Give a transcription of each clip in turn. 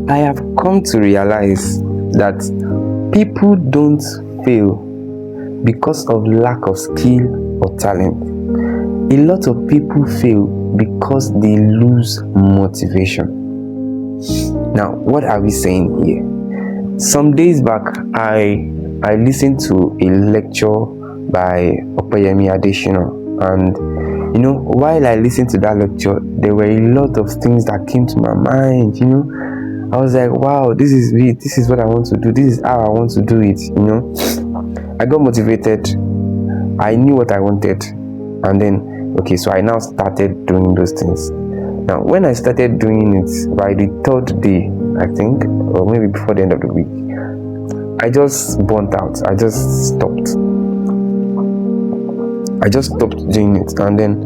I have come to realize that people don't fail because of lack of skill or talent. A lot of people fail because they lose motivation. Now, what are we saying here? Some days back, I listened to a lecture by Opeyemi Adesina, and while I listened to that lecture, there were a lot of things that came to my mind. I was like, wow, this is it. This is what I want to do. This is how I want to do it. I got motivated. I knew what I wanted, and then so I now started doing those things. Now, when I started doing it, by the third day, I think, or maybe before the end of the week, I just burnt out. I just stopped doing it, and then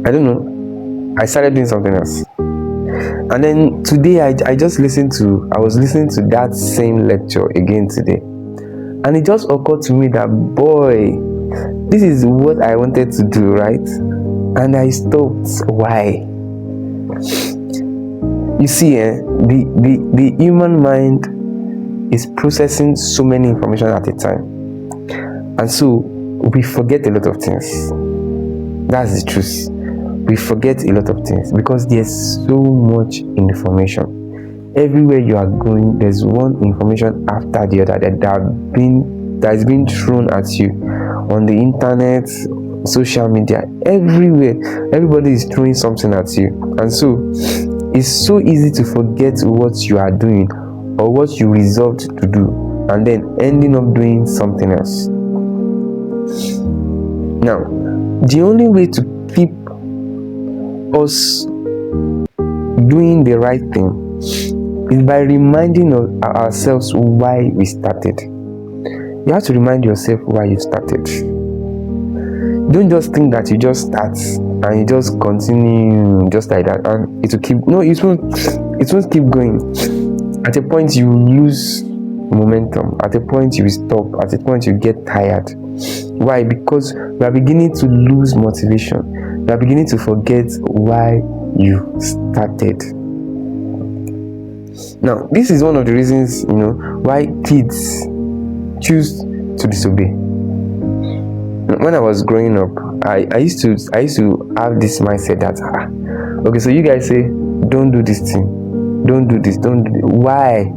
I don't know, I started doing something else. And then today I was listening to that same lecture again today, and it just occurred to me that, boy, this is what I wanted to do, right? And I stopped. Why? You see, the human mind is processing so many information at a time, and so we forget a lot of things. That's the truth. We forget a lot of things because there's so much information. Everywhere you are going, there's one information after the other that is being thrown at you on the internet, social media, everywhere. Everybody is throwing something at you, and so it's so easy to forget what you are doing or what you resolved to do, and then ending up doing something else. Now, the only way to keep us doing the right thing is by reminding ourselves why we started. You have to remind yourself why you started. Don't just think that you just start and you just continue just like that and it will keep. No, it won't keep going. At a point you lose momentum. At a point you stop. At a point you get tired. Why? Because we are beginning to lose motivation. We are beginning to forget why you started. Now, this is one of the reasons, why kids choose to disobey. When I was growing up, I used to have this mindset that okay, so you guys say don't do this thing, don't do this, don't do this. Why?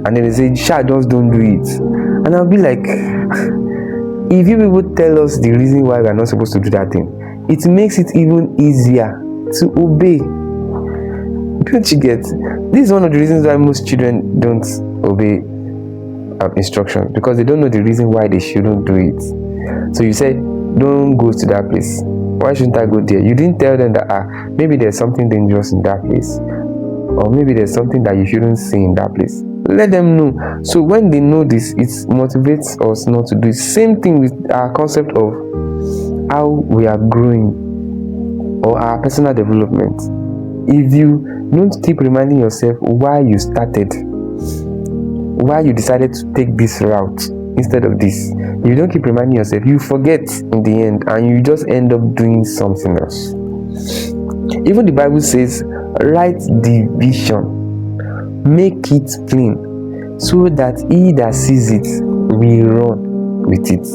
And then they say, just don't do it. And I'll be like, if you people tell us the reason why we are not supposed to do that thing, it makes it even easier to obey. Don't you get? This is one of the reasons why most children don't obey instructions, because they don't know the reason why they shouldn't do it. So you say, don't go to that place. Why shouldn't I go there? You didn't tell them that maybe there's something dangerous in that place, or maybe there's something that you shouldn't say in that place. Let them know. So when they know this, it motivates us not to do it. Same thing with our concept of how we are growing or our personal development. If you don't keep reminding yourself why you started, why you decided to take this route instead of this, if you don't keep reminding yourself, you forget in the end and you just end up doing something else. Even the Bible says, write the vision, make it plain, so that he that sees it will run with it.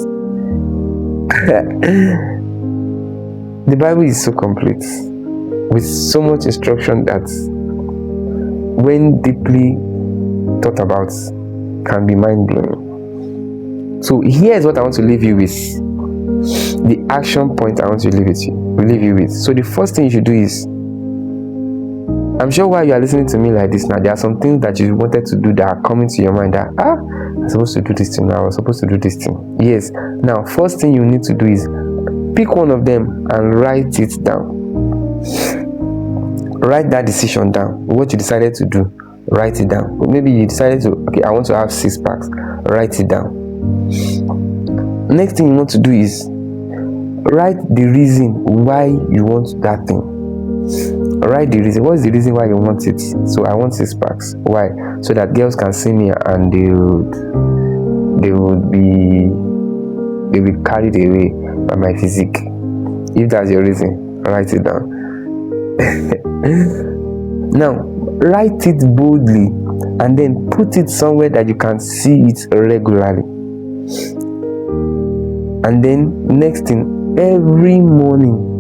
The Bible is so complete, with so much instruction that, when deeply thought about, can be mind-blowing. So here's what I want to leave you with. The action point I want to leave you with. So the first thing you should do is, I'm sure while you are listening to me like this now, there are some things that you wanted to do that are coming to your mind that, I'm supposed to do this thing now, I was supposed to do this thing. Yes. Now, first thing you need to do is pick one of them and write it down. Write that decision down. What you decided to do, write it down. Or maybe you decided to, I want to have 6 packs. Write it down. Next thing you want to do is write the reason why you want that thing. Write the reason. What is the reason why you want it? So I want 6 packs. Why? So that girls can see me and they would be carried away by my physique. If that's your reason, write it down. Now write it boldly and then put it somewhere that you can see it regularly. And then next thing, every morning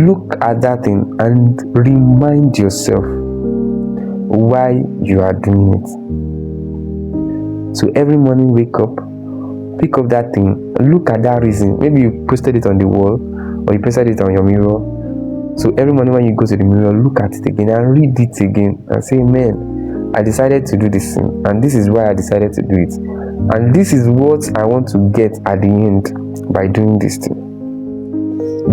look at that thing and remind yourself why you are doing it. So every morning wake up, pick up that thing, look at that reason. Maybe you posted it on the wall or you pasted it on your mirror. So every morning when you go to the mirror, look at it again and read it again and say, man, I decided to do this thing and this is why I decided to do it, and this is what I want to get at the end by doing this thing.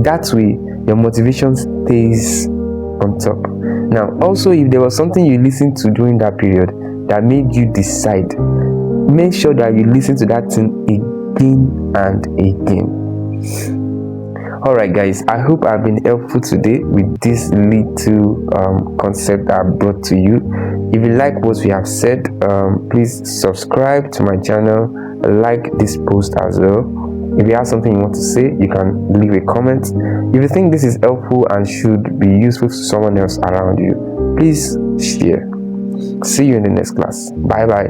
That way your motivation stays on top. Now also, if there was something you listened to during that period that made you decide, make sure that you listen to that thing again and again. Alright guys, I hope I've been helpful today with this little concept I brought to you. If you like what we have said, please subscribe to my channel, like this post as well. If you have something you want to say, you can leave a comment. If you think this is helpful and should be useful to someone else around you, please share. See you in the next class. Bye bye.